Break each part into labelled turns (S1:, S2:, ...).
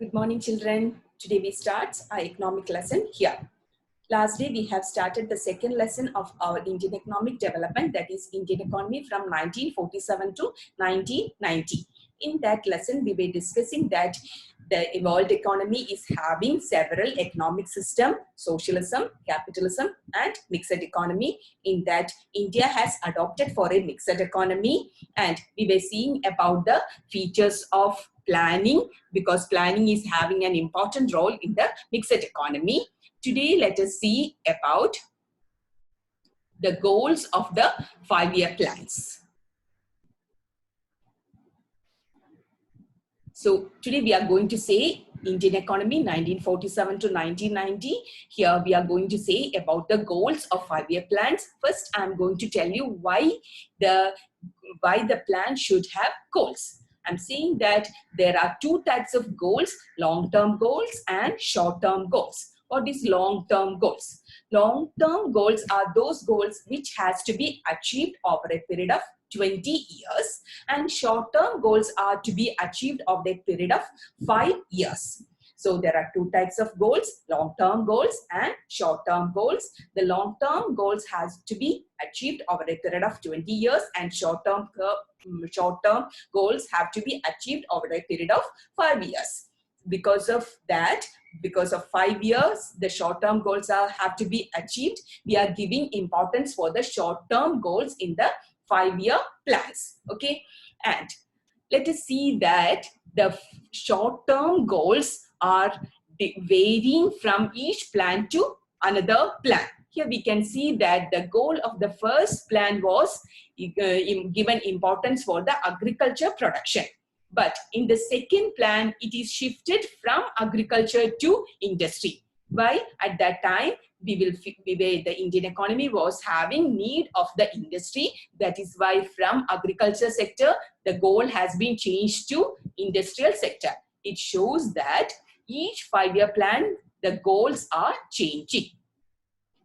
S1: Good morning, children. Today we start our economic lesson here. Last day we have started the second lesson of our Indian economic development, that is Indian economy from 1947 to 1990. In that lesson we were discussing that the world economy is having several economic system, socialism, capitalism and mixed economy. In that India has adopted for a mixed economy, and we were seeing about the features of planning, because planning is having an important role in the mixed economy. Today, let us see about the goals of the 5-year plans. So today we are going to say Indian economy 1947 to 1990. Here we are going to say about the goals of 5-year plans. First, I am going to tell you why the plan should have goals. I'm saying that there are two types of goals: long-term goals and short-term goals. What is long-term goals? Long-term goals are those goals which has to be achieved over a period of 20 years, and short-term goals are to be achieved over a period of 5 years. So there are two types of goals: long-term goals and short-term goals. The long-term goals has to be achieved over a period of 20 years, and short-term goals have to be achieved over a period of 5 years. Because of that, because of 5 years, the short-term goals have to be achieved. We are giving importance for the short-term goals in the 5-year plans. Okay, and let us see that the short-term goals are varying from each plan to another plan. Here we can see that the goal of the first plan was given importance for the agriculture production. But in the second plan, it is shifted from agriculture to industry. Why? At that time, the Indian economy was having need of the industry. That is why from agriculture sector, the goal has been changed to industrial sector. It shows that each 5-year plan, the goals are changing.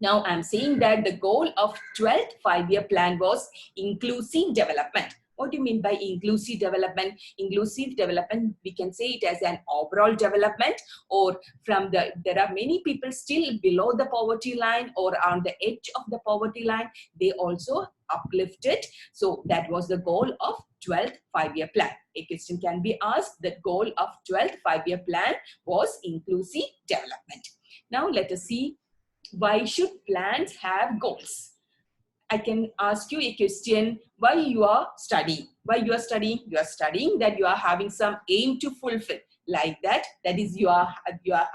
S1: Now I'm saying that the goal of 12th 5-year plan was inclusive development. What do you mean by inclusive development? Inclusive development, we can say it as an overall development, or there are many people still below the poverty line or on the edge of the poverty line. They also uplifted. So that was the goal of 12th 5-year plan. A question can be asked. The goal of 12th 5-year plan was inclusive development. Now let us see, why should plans have goals? I can ask you a question: why you are studying? Why you are studying? You are studying that you are having some aim to fulfill. Like that, that is you are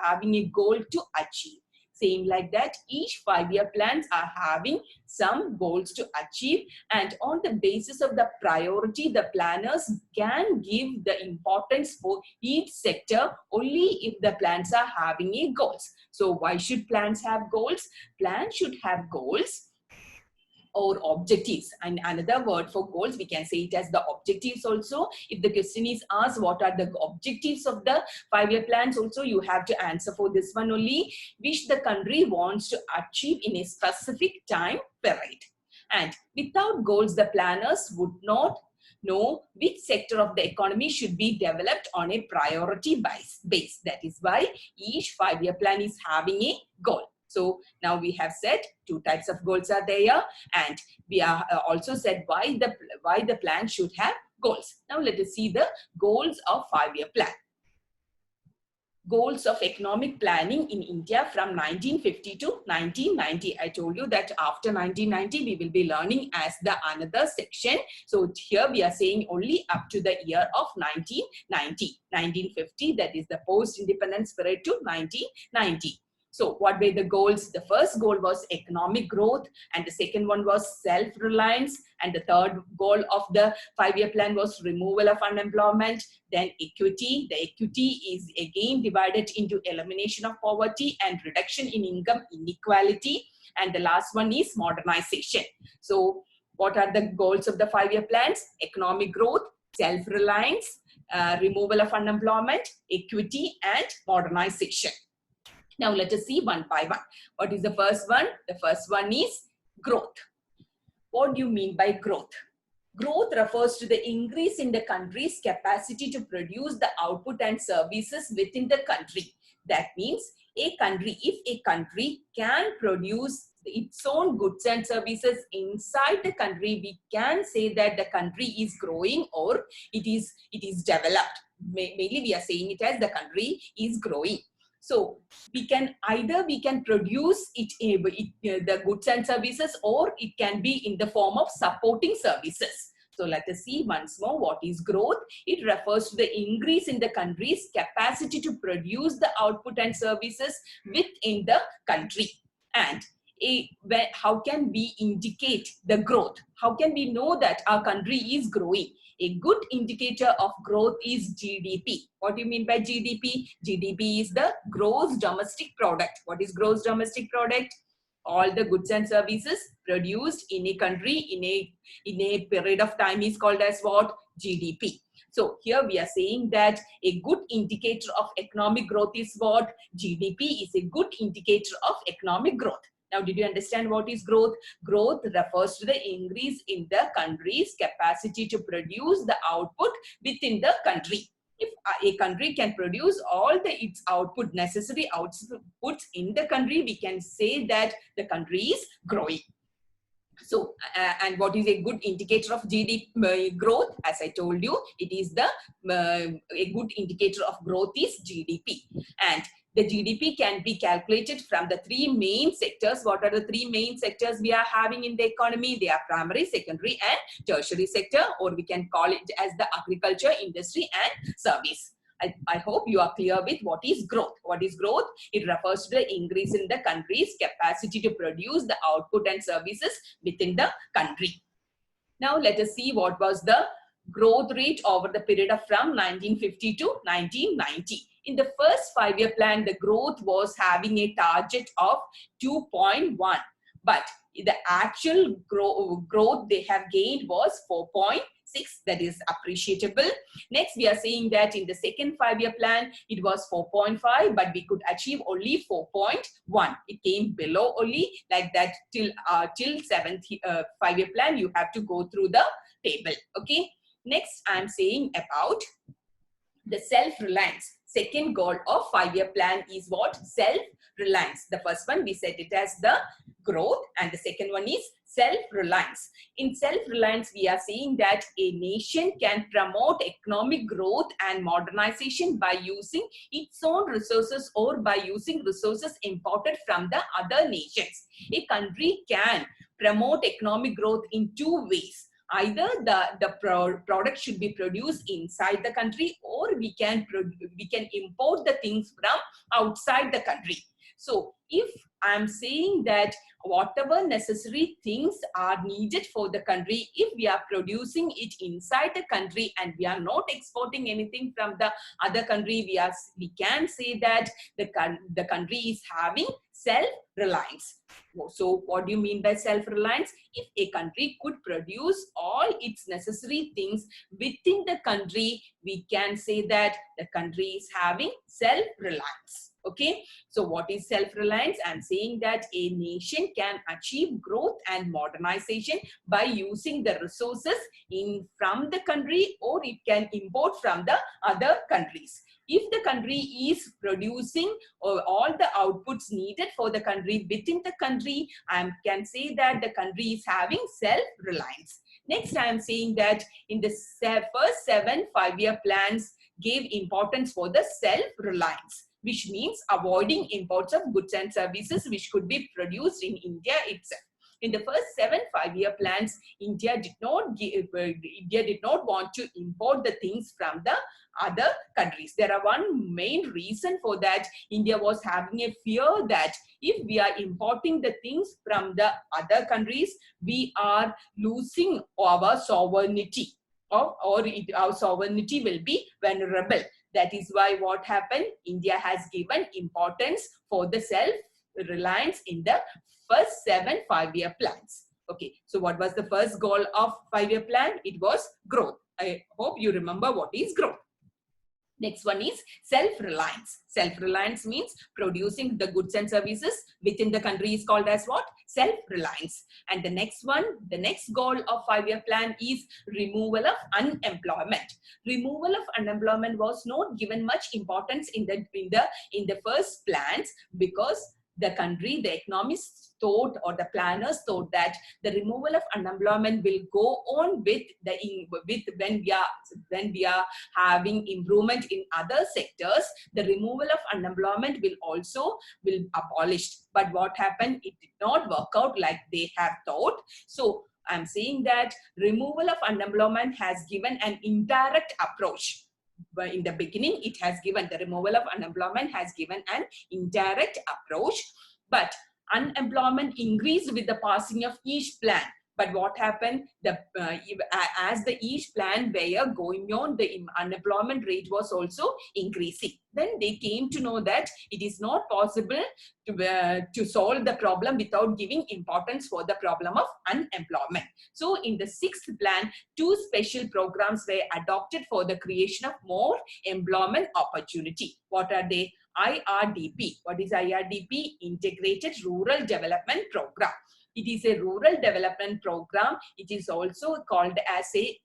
S1: having a goal to achieve. Same like that, each 5-year plans are having some goals to achieve, and on the basis of the priority, the planners can give the importance for each sector only if the plans are having a goals. So why should plans have goals? Plans should have goals or objectives, and another word for goals, we can say it as the objectives also. If the question is asked what are the objectives of the 5-year plans, also you have to answer for this one only: which the country wants to achieve in a specific time period. And without goals, the planners would not know which sector of the economy should be developed on a priority base. That is why each 5-year plan is having a goal. So now we have said two types of goals are there, and we are also said why the plan should have goals. Now let us see the goals of 5-year plan. Goals of economic planning in India from 1950 to 1990. I told you that after 1990 we will be learning as the another section. So here we are saying only up to the year of 1990. 1950, that is the post-independence period, to 1990. So what were the goals? The first goal was economic growth, and the second one was self-reliance, and the third goal of the 5-year plan was removal of unemployment. Then equity. The equity is again divided into elimination of poverty and reduction in income inequality. And the last one is modernization. So what are the goals of the 5-year plans? Economic growth, self-reliance, removal of unemployment, equity, and modernization. Now let us see one by one. What is the first one? The first one is growth. What do you mean by growth? Growth refers to the increase in the country's capacity to produce the output and services within the country. That means a country, if a country can produce its own goods and services inside the country, we can say that the country is growing or it is developed. Mainly we are saying it as the country is growing. So we can produce the goods and services, or it can be in the form of supporting services. So let us see once more what is growth. It refers to the increase in the country's capacity to produce the output and services within the country. And how can we indicate the growth? How can we know that our country is growing? A good indicator of growth is GDP. What do you mean by GDP? GDP is the gross domestic product. What is gross domestic product? All the goods and services produced in a country in a period of time is called as what? GDP. So here we are saying that a good indicator of economic growth is what? GDP is a good indicator of economic growth. Now, did you understand what is growth? Growth refers to the increase in the country's capacity to produce the output within the country. If a country can produce all its output, necessary outputs in the country, we can say that the country is growing. So, and what is a good indicator of GDP growth? As I told you, it is a good indicator of growth is GDP. And the GDP can be calculated from the three main sectors. What are the three main sectors we are having in the economy? They are primary, secondary, and tertiary sector, or we can call it as the agriculture, industry, and service. I hope you are clear with what is growth. What is growth? It refers to the increase in the country's capacity to produce the output and services within the country. Now let us see what was the growth rate over the period of from 1950 to 1990. In the first 5-year plan, the growth was having a target of 2.1, but the actual growth they have gained was 4.6. That is appreciable. Next, we are saying that in the second 5-year plan, it was 4.5, but we could achieve only 4.1. It came below only, like that till 7th 5-year plan. You have to go through the table. Okay. Next, I'm saying about the self-reliance. Second goal of 5-year plan is what? Self-reliance. The first one we said it as the growth, and the second one is self-reliance. In self-reliance, we are saying that a nation can promote economic growth and modernization by using its own resources or by using resources imported from the other nations. A country can promote economic growth in two ways. Either the product should be produced inside the country, or we can import the things from outside the country. So if I'm saying that whatever necessary things are needed for the country, if we are producing it inside the country and we are not exporting anything from the other country, we can say that the country is having self-reliance. So what do you mean by self-reliance? If a country could produce all its necessary things within the country, we can say that the country is having self-reliance. Okay, so what is self-reliance? I'm saying that a nation can achieve growth and modernization by using the resources from the country, or it can import from the other countries. If the country is producing all the outputs needed for the country within the country, I can say that the country is having self-reliance. Next, I am saying that in the first 7 5-year plans gave importance for the self-reliance, which means avoiding imports of goods and services which could be produced in India itself. In the first 7 5-year plans, India did not want to import the things from the other countries. There are one main reason for that. India was having a fear that if we are importing the things from the other countries, we are losing our sovereignty, or our sovereignty will be vulnerable. That is why what happened? India has given importance for the self-reliance in the first 7 5-year plans. Okay, so what was the first goal of 5-year plan? It was growth. I hope you remember what is growth. Next one is self-reliance. Self-reliance means producing the goods and services within the country is called as what? Self-reliance. And the next one, the next goal of 5-year plan is removal of unemployment. Removal of unemployment was not given much importance in the first plans, because the country, the economists thought, or the planners thought, that the removal of unemployment will go on when we are having improvement in other sectors. The removal of unemployment will abolished. But what happened? It did not work out like they have thought. So I'm saying that removal of unemployment has given an indirect approach. But in the beginning, it has given, the removal of unemployment has given an indirect approach, but unemployment increased with the passing of each plan. But what happened? As the each plan were going on, the unemployment rate was also increasing. Then they came to know that it is not possible to solve the problem without giving importance for the problem of unemployment. So in the sixth plan, 2 special programs were adopted for the creation of more employment opportunity. What are they? IRDP. What is IRDP? Integrated Rural Development Program. It is a rural development program. It is also called as a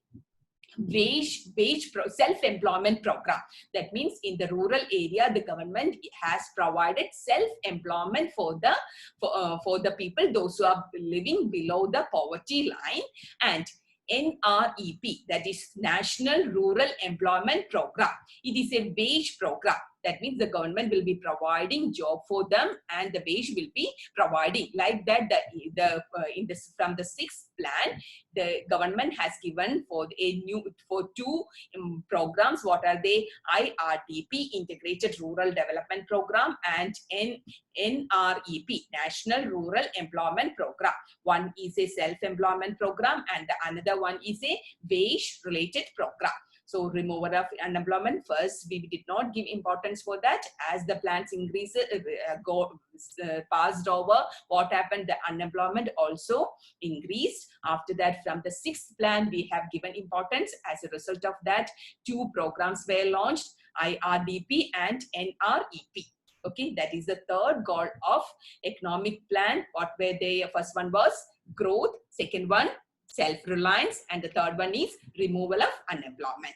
S1: self-employment program. That means in the rural area, the government has provided self-employment for the people, those who are living below the poverty line. And NREP, that is National Rural Employment Program. It is a wage program. That means the government will be providing job for them, and the wage will be providing. Like that, from the sixth plan, the government has given for 2 programs. What are they? IRDP, Integrated Rural Development Program, and NREP, National Rural Employment Program. One is a self-employment program, and the another one is a wage-related program. So removal of unemployment, first we did not give importance for that. As the plans passed over, what happened? The unemployment also increased. After that, from the sixth plan, we have given importance. As a result of that, 2 programs were launched, IRDP and NREP. Okay, that is the third goal of economic plan. What were they? First one was growth, second one self-reliance, and the third one is removal of unemployment.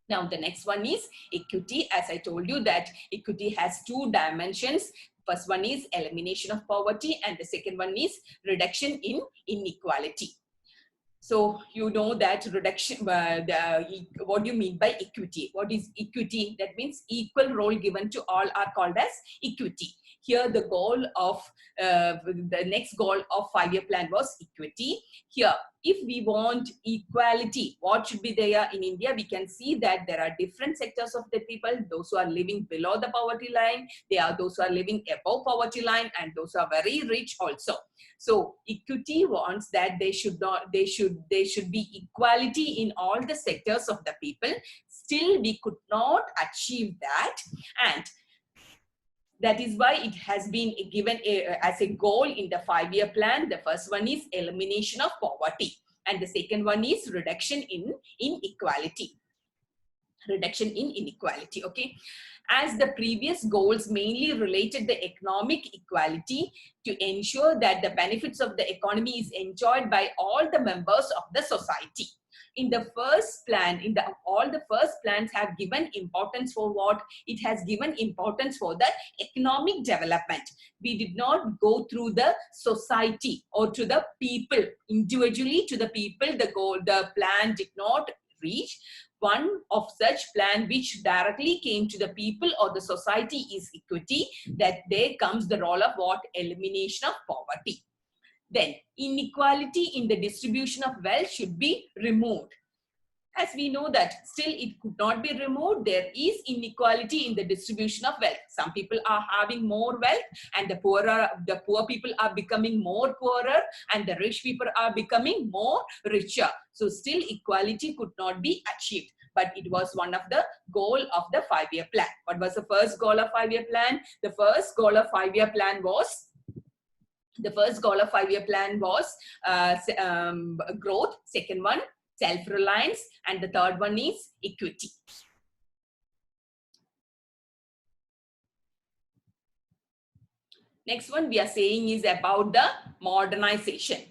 S1: Now the next one is equity. As I told you that equity has 2 dimensions. First one is elimination of poverty, and the second one is reduction in inequality. So you know that reduction, what do you mean by equity? What is equity? That means equal role given to all are called as equity. Here the goal of, the next goal of 5-year plan was equity. Here, if we want equality, what should be there in India? We can see that there are different sectors of the people, those who are living below the poverty line, there are those who are living above poverty line, and those who are very rich also. So equity wants that there should be equality in all the sectors of the people. Still, we could not achieve that, and that is why it has been given as a goal in the 5-year plan. The first one is elimination of poverty, and the second one is reduction in inequality. Reduction in inequality. Okay. As the previous goals mainly related the economic equality to ensure that the benefits of the economy is enjoyed by all the members of the society. In the first plan, all the first plans have given importance for what? It has given importance for the economic development. We did not go through the society or to the people individually. To the people, the plan did not reach. One of such plan which directly came to the people or the society is equity. That there comes the role of what? Elimination of poverty. Then inequality in the distribution of wealth should be removed. As we know that still it could not be removed, there is inequality in the distribution of wealth. Some people are having more wealth, and the poor people are becoming more poorer, and the rich people are becoming more richer. So still equality could not be achieved, but it was one of the goal of the 5-year plan. What was the first goal of 5-year plan? The first goal of 5-year plan was growth. Second one, self-reliance, and the third one is equity. Next one we are saying is about the modernization.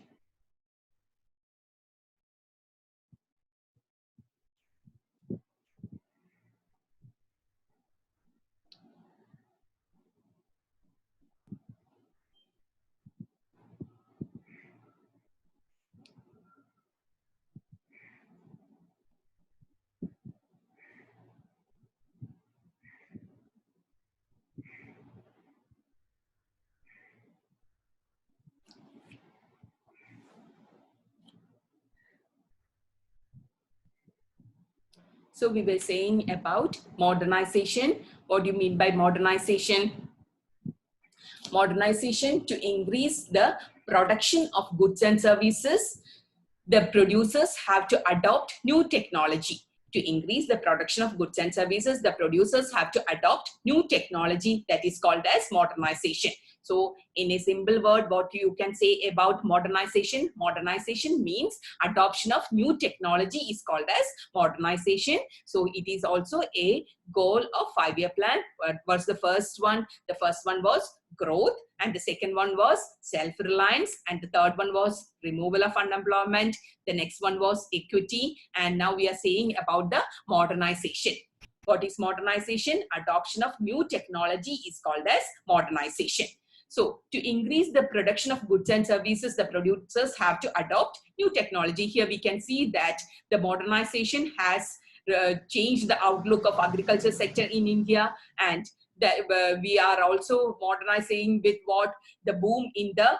S1: So we were saying about modernization. What do you mean by modernization? Modernization to increase the production of goods and services. The producers have to adopt new technology. To increase the production of goods and services, the producers have to adopt new technology, that is called as modernization. So in a simple word, what you can say about modernization? Modernization means adoption of new technology is called as modernization. So it is also a goal of 5-year plan. What was the first one? The first one was growth, and the second one was self-reliance, and the third one was removal of unemployment. The next one was equity, and now we are saying about the modernization. What is modernization? Adoption of new technology is called as modernization. So to increase the production of goods and services, the producers have to adopt new technology. Here we can see that the modernization has changed the outlook of agriculture sector in India, and that we are also modernizing with what the boom in the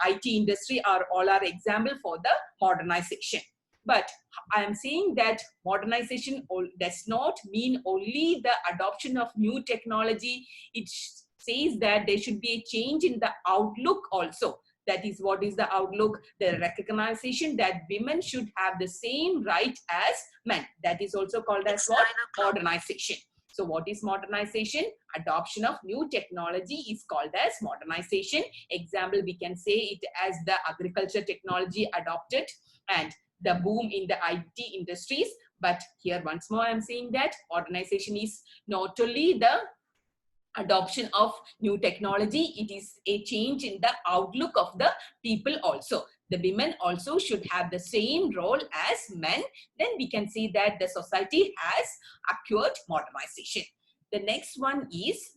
S1: IT industry are all are example for the modernization. But I am saying that modernization does not mean only the adoption of new technology. It says that there should be a change in the outlook also. That is, what is the outlook? The recognition that women should have the same right as men. That is also called as what? Modernization. So what is modernization? Adoption of new technology is called as modernization. Example, we can say it as the agriculture technology adopted and the boom in the IT industries. But here once more I'm saying that modernization is not only the adoption of new technology, it is a change in the outlook of the people also. The women also should have the same role as men. Then we can see that the society has acquired modernization. The next one is,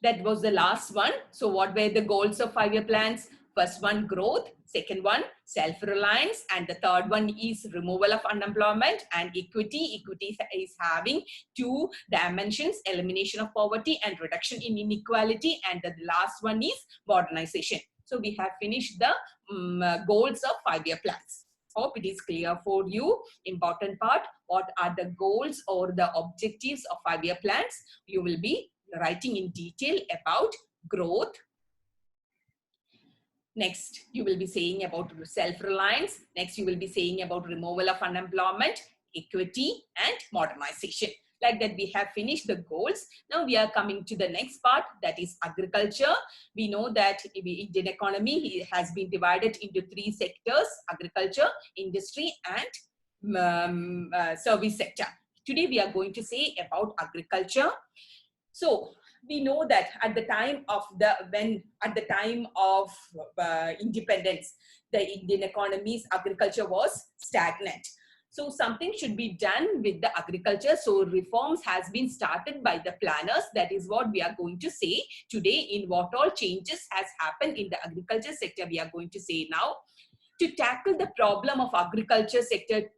S1: that was the last one. So what were the goals of 5-year plans? First one, growth. Second one, self-reliance. And the third one is removal of unemployment and equity. Equity is having 2 dimensions: elimination of poverty and reduction in inequality. And the last one is modernization. So we have finished the goals of 5-year plans. Hope it is clear for you. Important part, what are the goals or the objectives of 5-year plans? You will be writing in detail about growth. Next, you will be saying about self-reliance. Next, you will be saying about removal of unemployment, equity, and modernization. Like that, we have finished the goals. Now we are coming to the next part, that is agriculture. We know that Indian economy has been divided into 3 sectors: agriculture, industry, and service sector. Today we are going to say about agriculture. So we know that at the time of independence, the Indian economy's agriculture was stagnant. So something should be done with the agriculture. So reforms has been started by the planners. That is what we are going to say today. In what all changes has happened in the agriculture sector, we are going to say now. To tackle the problem of agriculture sector,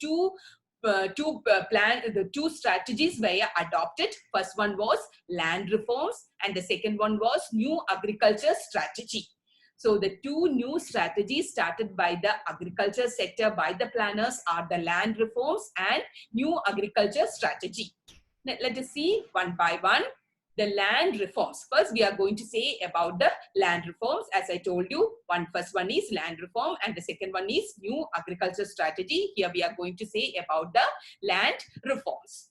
S1: the 2 strategies were adopted. First one was land reforms, and the second one was new agriculture strategy. So the 2 new strategies started by the agriculture sector by the planners are the land reforms and new agriculture strategy. Let us see one by one. The land reforms. First, we are going to say about the land reforms. As I told you, first one is land reform and the second one is new agriculture strategy. Here we are going to say about the land reforms.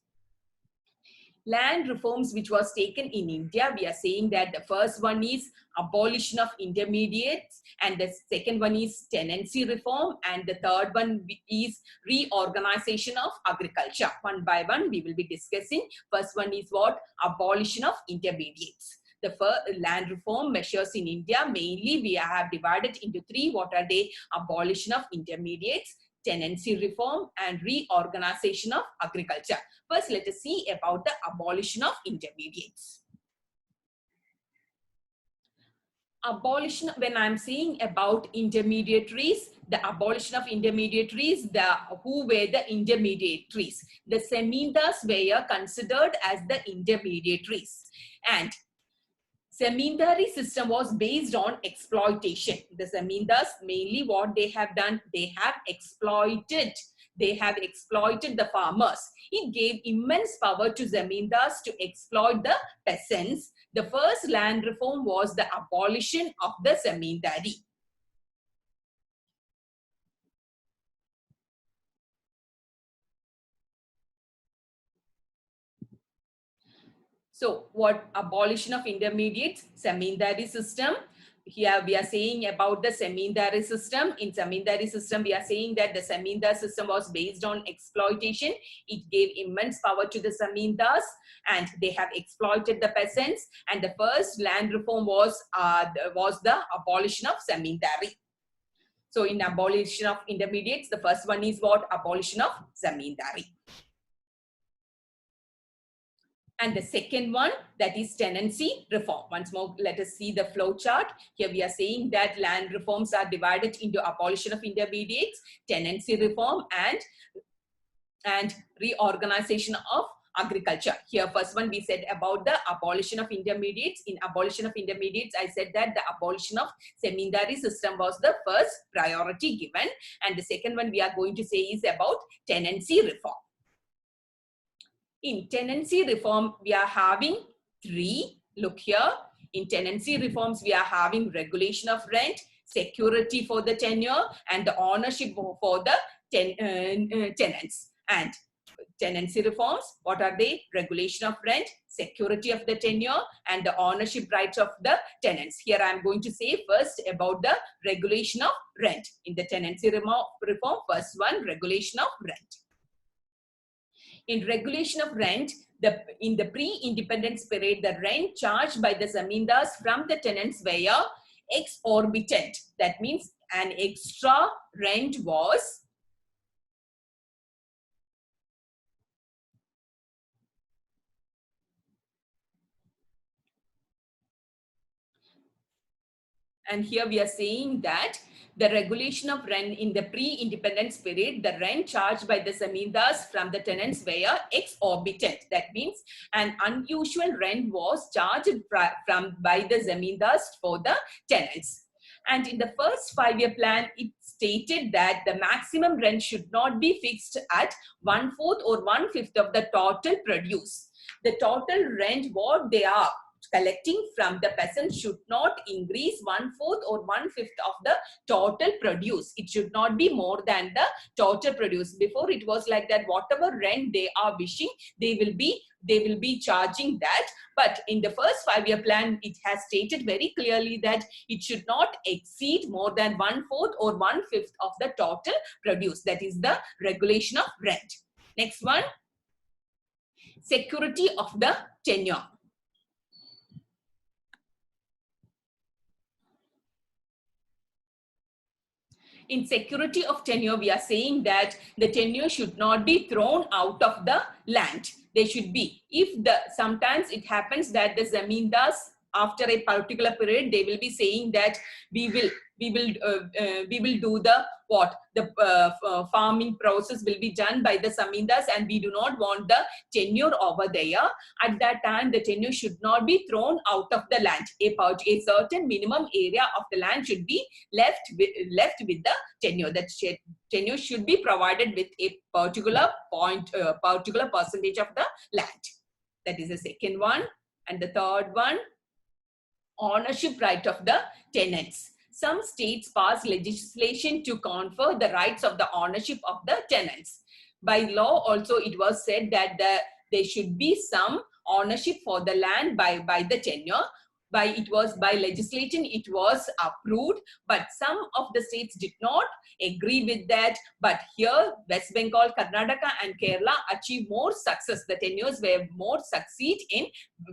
S1: Land reforms which was taken in India, we are saying that the first one is abolition of intermediates, and the second one is tenancy reform, and the third one is reorganization of agriculture. One by one we will be discussing. First one is what? Abolition of intermediates. The first land reform measures in India, mainly we have divided into three. What are they? Abolition of intermediates, tenancy reform, and reorganization of agriculture. First, let us see about the abolition of intermediates. Abolition, when I'm saying about intermediaries, the abolition of intermediaries, who were the intermediaries? The Zamindars were considered as the intermediaries. And Zamindari system was based on exploitation. The Zamindars, mainly what they have done, they have exploited the farmers. It gave immense power to Zamindars to exploit the peasants. The first land reform was the abolition of the Zamindari. So what abolition of intermediates, Zamindari system. Here we are saying about the Zamindari system. In Zamindari system, we are saying that the Zamindar system was based on exploitation. It gave immense power to the Zamindars and they have exploited the peasants. And the first land reform was the abolition of Zamindari. So in abolition of intermediates, the first one is what? Abolition of Zamindari. And the second one, that is tenancy reform. Once more, let us see the flow chart. Here we are saying that land reforms are divided into abolition of intermediates, tenancy reform, and reorganization of agriculture. Here, first one we said about the abolition of intermediates. In abolition of intermediates, I said that the abolition of Zamindari system was the first priority given. And the second one we are going to say is about tenancy reform. In tenancy reform, we are having three. Look here. In tenancy reforms, we are having regulation of rent, security for the tenure, and the ownership for the tenants. And tenancy reforms, what are they? Regulation of rent, security of the tenure, and the ownership rights of the tenants. Here I am going to say first about the regulation of rent. In the tenancy reform, first one, regulation of rent. In regulation of rent, in the pre-independence period, the rent charged by the Zamindars from the tenants were exorbitant. That means an extra rent was and here we are saying that the regulation of rent in the pre-independence period, the rent charged by the Zamindars from the tenants were exorbitant. That means an unusual rent was charged by the Zamindars for the tenants. And in the first 5-year plan, it stated that the maximum rent should not be fixed at 1/4 or 1/5 of the total produce. The total rent, what they are collecting from the peasants, should not increase 1/4 or 1/5 of the total produce. It should not be more than the total produce. Before it was like that, whatever rent they are wishing, they will be charging that. But in the first 5-year plan, it has stated very clearly that it should not exceed more than 1/4 or 1/5 of the total produce. That is the regulation of rent. Next one, security of the tenure. In security of tenure, we are saying that the tenure should not be thrown out of the land. They should be, sometimes it happens that the Zamindars, after a particular period, they will be saying that we will do the farming process will be done by the Zamindars and we do not want the tenure over there. At that time, the tenure should not be thrown out of the land. A certain minimum area of the land should be left with the tenure. That tenure should be provided with a particular percentage of the land. That is the second one. And the third one, ownership right of the tenants. Some states pass legislation to confer the rights of the ownership of the tenants. By law also, it was said that there should be some ownership for the land by the tenure. it was by legislation, it was approved, but some of the states did not agree with that. But here West Bengal, Karnataka and Kerala achieved more success. The tenures were more succeed in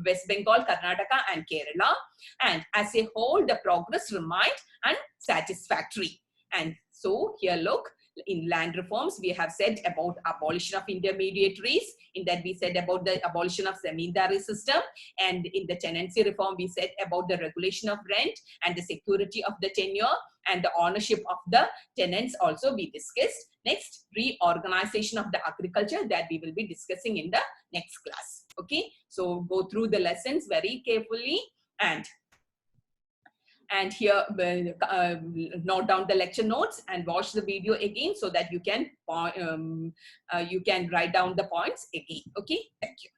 S1: West Bengal, Karnataka and Kerala, and as a whole the progress remained unsatisfactory. And so here look, in land reforms, we have said about abolition of intermediaries. In that, we said about the abolition of zamindari system. And in the tenancy reform, we said about the regulation of rent and the security of the tenure and the ownership of the tenants also we discussed. Next, reorganization of the agriculture, that we will be discussing in the next class. Okay, so go through the lessons very carefully, and here note down the lecture notes and watch the video again so that you can write down the points again. Okay, thank you.